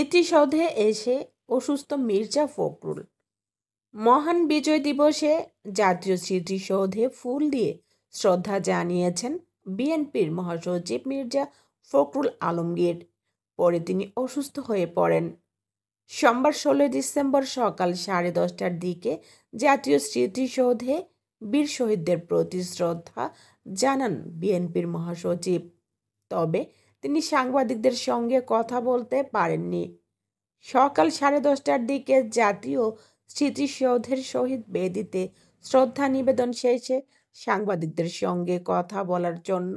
স্মৃতিসৌধে এসে অসুস্থ মির্জা ফখরুল। মহান বিজয় দিবসে জাতীয় স্মৃতিসৌধে ফুল দিয়ে শ্রদ্ধা জানিয়েছেন বিএনপির মহাসচিব মির্জা ফখরুল আলমগীর। পরে তিনি অসুস্থ হয়ে পড়েন। সোমবার 16 ডিসেম্বর সকাল 10:30টার দিকে জাতীয় স্মৃতিসৌধে বীর শহীদদের প্রতি শ্রদ্ধা জানান বিএনপির মহাসচিব। তবে তিনি সাংবাদিকদের সঙ্গে কথা বলতে পারেননি। সকাল 10:30টার দিকে জাতীয় স্মৃতিসৌধের শহীদ বেদিতে শ্রদ্ধা নিবেদন শেষে সাংবাদিকদের সঙ্গে কথা বলার জন্য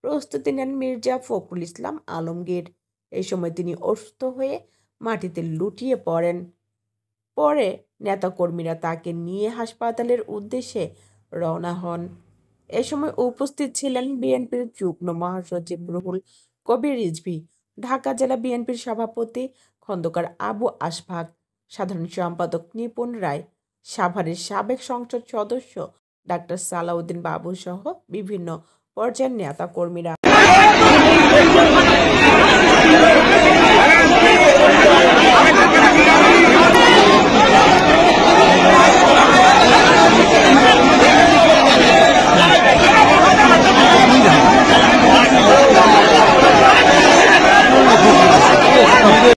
প্রস্তুতি নেন মির্জা ফখরুল ইসলাম আলমগীর। এই সময় তিনি অসুস্থ হয়ে মাটিতে লুটিয়ে পড়েন। পরে নেতাকর্মীরা তাকে নিয়ে হাসপাতালের উদ্দেশ্যে রওনা হন। এ সময় উপস্থিত ছিলেন বিএনপির যুগ্ম মহাসচিব রুহুল কবির রিজভী, ঢাকা জেলা বিএনপির সভাপতি খন্দকার আবু আশফাক, সাধারণ সম্পাদক নিপুণ রায়, সাভারের সাবেক সংসদ সদস্য ডাক্তার সালাউদ্দিন বাবু সহ বিভিন্ন পর্যায়ের নেতাকর্মীরা।